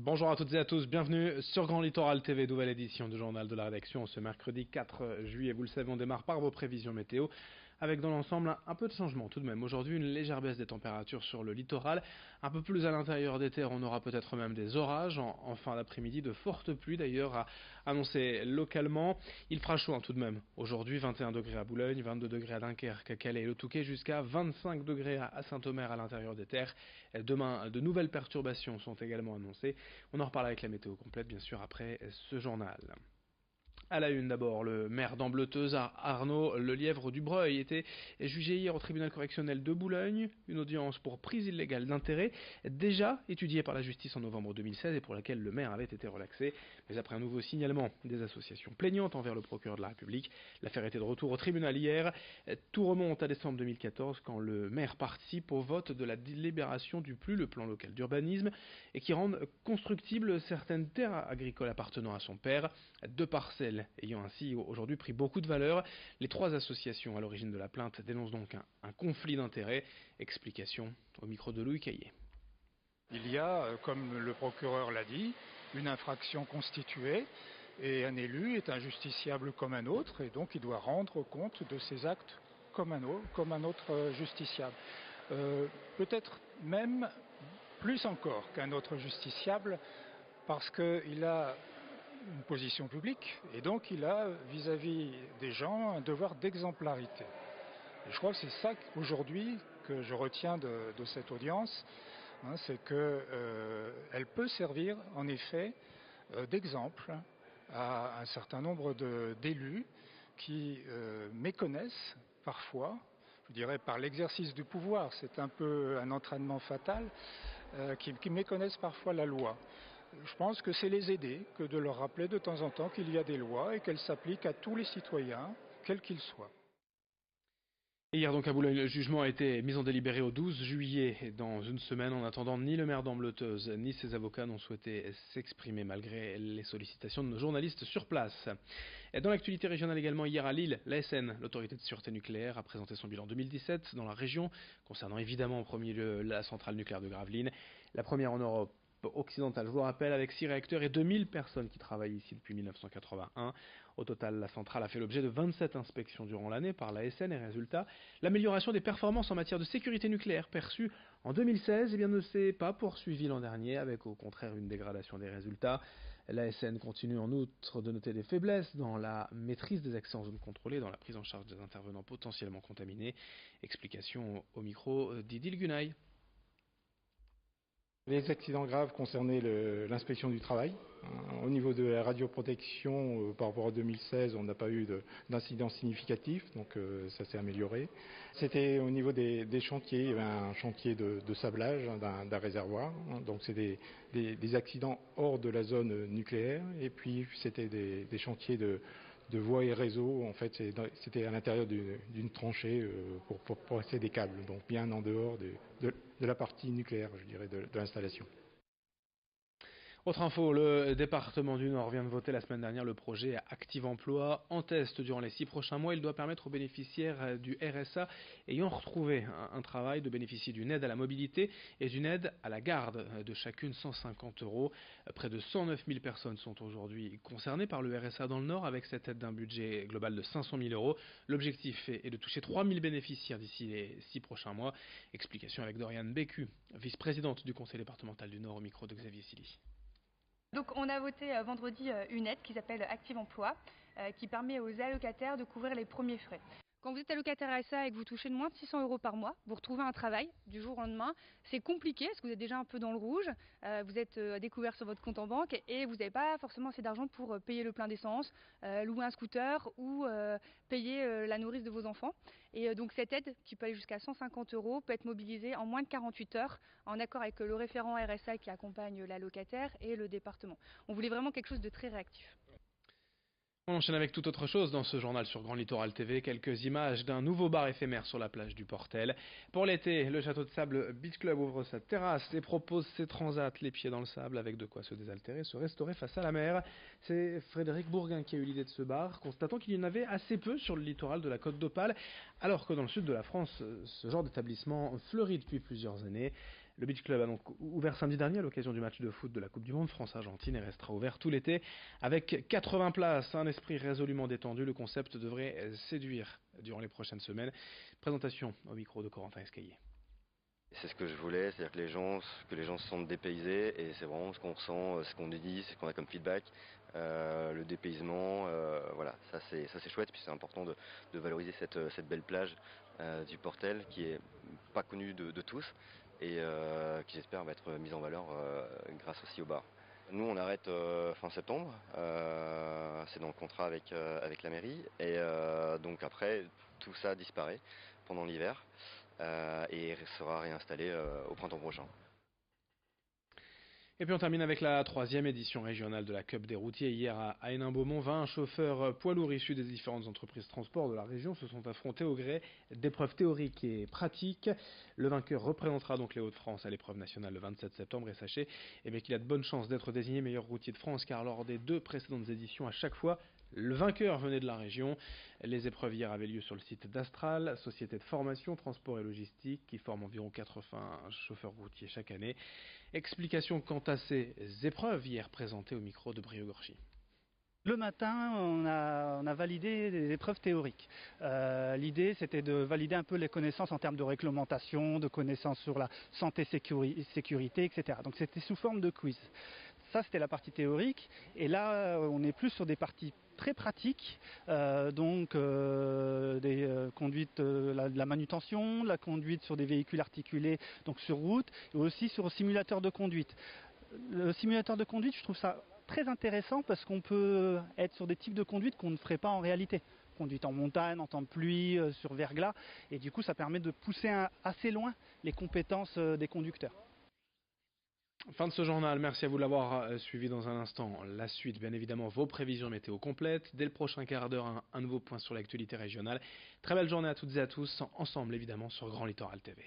Bonjour à toutes et à tous, bienvenue sur Grand Littoral TV, nouvelle édition du journal de la rédaction ce mercredi 4 juillet. Vous le savez, on démarre par vos prévisions météo, avec dans l'ensemble un peu de changement tout de même. Aujourd'hui, une légère baisse des températures sur le littoral, un peu plus à l'intérieur des terres, on aura peut-être même des orages en fin d'après-midi, de fortes pluies d'ailleurs à annoncer localement. Il fera chaud tout de même. Aujourd'hui, 21 degrés à Boulogne, 22 degrés à Dunkerque, à Calais et le Touquet, jusqu'à 25 degrés à Saint-Omer à l'intérieur des terres. Demain, de nouvelles perturbations sont également annoncées. On en reparle avec la météo complète, bien sûr, après ce journal. À la une d'abord, le maire d'Ambleteuse, Arnaud Lelièvre Dubreuil, était jugé hier au tribunal correctionnel de Boulogne, une audience pour prise illégale d'intérêt, déjà étudiée par la justice en novembre 2016 et pour laquelle le maire avait été relaxé. Mais après un nouveau signalement des associations plaignantes envers le procureur de la République, l'affaire était de retour au tribunal hier. Tout remonte à décembre 2014 quand le maire participe au vote de la délibération du PLU, le plan local d'urbanisme, et qui rend constructibles certaines terres agricoles appartenant à son père, deux parcelles ayant ainsi aujourd'hui pris beaucoup de valeur. Les trois associations à l'origine de la plainte dénoncent donc un conflit d'intérêts. Explication au micro de Louis Caillé. Il y a, comme le procureur l'a dit, une infraction constituée et un élu est un justiciable comme un autre et donc il doit rendre compte de ses actes comme un autre justiciable. Peut-être même plus encore qu'un autre justiciable parce qu'il a une position publique et donc il a vis-à-vis des gens un devoir d'exemplarité. Et je crois que c'est ça aujourd'hui que je retiens de cette audience, c'est qu'elle peut servir en effet d'exemple à un certain nombre d'élus qui méconnaissent parfois, je dirais par l'exercice du pouvoir, c'est un peu un entraînement fatal, qui méconnaissent parfois la loi. Je pense que c'est les aider que de leur rappeler de temps en temps qu'il y a des lois et qu'elles s'appliquent à tous les citoyens, quels qu'ils soient. Et hier donc à Boulogne, le jugement a été mis en délibéré au 12 juillet. Et dans une semaine, en attendant, ni le maire d'Ambleteuse ni ses avocats n'ont souhaité s'exprimer malgré les sollicitations de nos journalistes sur place. Et dans l'actualité régionale également, hier à Lille, l'ASN, l'autorité de sûreté nucléaire, a présenté son bilan 2017 dans la région, concernant évidemment en premier lieu la centrale nucléaire de Gravelines, la première en Europe occidentale, je vous le rappelle, avec 6 réacteurs et 2000 personnes qui travaillent ici depuis 1981. Au total, la centrale a fait l'objet de 27 inspections durant l'année par l'ASN et résultat, l'amélioration des performances en matière de sécurité nucléaire perçue en 2016 ne s'est pas poursuivie l'an dernier, avec au contraire une dégradation des résultats. L'ASN continue en outre de noter des faiblesses dans la maîtrise des accès en zone contrôlée, dans la prise en charge des intervenants potentiellement contaminés. Explication au micro d'Idil Gunay. Les accidents graves concernaient l'inspection du travail. Au niveau de la radioprotection, par rapport à 2016, on n'a pas eu d'incidents significatifs, donc ça s'est amélioré. C'était au niveau des chantiers, il y avait un chantier de sablage d'un réservoir, donc c'est des accidents hors de la zone nucléaire, et puis c'était des chantiers de voies et réseaux. En fait, c'était à l'intérieur d'une tranchée pour passer des câbles, donc bien en dehors de la partie nucléaire, je dirais, de l'installation. Autre info, le département du Nord vient de voter la semaine dernière le projet Active Emploi en test durant les 6 prochains mois. Il doit permettre aux bénéficiaires du RSA ayant retrouvé un travail de bénéficier d'une aide à la mobilité et d'une aide à la garde de chacune 150 €. Près de 109 000 personnes sont aujourd'hui concernées par le RSA dans le Nord avec cette aide d'un budget global de 500 000 €. L'objectif est de toucher 3 000 bénéficiaires d'ici les 6 prochains mois. Explication avec Doriane Bécu, vice-présidente du conseil départemental du Nord au micro de Xavier Silly. Donc on a voté vendredi une aide qui s'appelle Active Emploi, qui permet aux allocataires de couvrir les premiers frais. Quand vous êtes allocataire RSA et que vous touchez de moins de 600 € par mois, vous retrouvez un travail du jour au lendemain. C'est compliqué parce que vous êtes déjà un peu dans le rouge, vous êtes à découvert sur votre compte en banque et vous n'avez pas forcément assez d'argent pour payer le plein d'essence, louer un scooter ou payer la nourrice de vos enfants. Et donc cette aide, qui peut aller jusqu'à 150 €, peut être mobilisée en moins de 48 heures en accord avec le référent RSA qui accompagne l'allocataire et le département. On voulait vraiment quelque chose de très réactif. On enchaîne avec toute autre chose dans ce journal sur Grand Littoral TV. Quelques images d'un nouveau bar éphémère sur la plage du Portel. Pour l'été, le Château de Sable Beach Club ouvre sa terrasse et propose ses transats les pieds dans le sable avec de quoi se désaltérer, se restaurer face à la mer. C'est Frédéric Bourguin qui a eu l'idée de ce bar, constatant qu'il y en avait assez peu sur le littoral de la Côte d'Opale, alors que dans le sud de la France, ce genre d'établissement fleurit depuis plusieurs années. Le Beach Club a donc ouvert samedi dernier à l'occasion du match de foot de la Coupe du Monde France-Argentine et restera ouvert tout l'été avec 80 places. Un esprit résolument détendu, le concept devrait séduire durant les prochaines semaines. Présentation au micro de Corentin Escaillé. C'est ce que je voulais, c'est-à-dire que les gens se sentent dépaysés et c'est vraiment ce qu'on ressent, ce qu'on nous dit, ce qu'on a comme feedback, le dépaysement, voilà, ça c'est chouette, puis c'est important de valoriser cette belle plage du Portel qui est pas connue de tous et qui j'espère va être mise en valeur grâce aussi au bar. Nous on arrête fin septembre, c'est dans le contrat avec la mairie et donc après tout ça disparaît pendant l'hiver. Et sera réinstallé au printemps prochain. Et puis on termine avec la 3e édition régionale de la Cup des routiers. Hier à Hénin-Beaumont, 20 chauffeurs poids lourds issus des différentes entreprises de transport de la région se sont affrontés au gré d'épreuves théoriques et pratiques. Le vainqueur représentera donc les Hauts-de-France à l'épreuve nationale le 27 septembre et sachez qu'il a de bonnes chances d'être désigné meilleur routier de France car lors des 2 précédentes éditions, à chaque fois, le vainqueur venait de la région. Les épreuves hier avaient lieu sur le site d'Astral, société de formation, transport et logistique, qui forme environ 80 chauffeurs routiers chaque année. Explication quant à ces épreuves hier présentées au micro de Brio Gorchi. Le matin, on a validé des épreuves théoriques. L'idée, c'était de valider un peu les connaissances en termes de réglementation, de connaissances sur la santé, sécurité, etc. Donc c'était sous forme de quiz. Ça, c'était la partie théorique. Et là, on est plus sur des parties très pratiques, des conduites, de la manutention, la conduite sur des véhicules articulés, donc sur route, et aussi sur le simulateur de conduite. Le simulateur de conduite, je trouve ça très intéressant parce qu'on peut être sur des types de conduite qu'on ne ferait pas en réalité. Conduite en montagne, en temps de pluie, sur verglas, et du coup ça permet de pousser assez loin les compétences des conducteurs. Fin de ce journal, merci à vous de l'avoir suivi. Dans un instant. La suite, bien évidemment, vos prévisions météo complètes. Dès le prochain quart d'heure, un nouveau point sur l'actualité régionale. Très belle journée à toutes et à tous, ensemble évidemment sur Grand Littoral TV.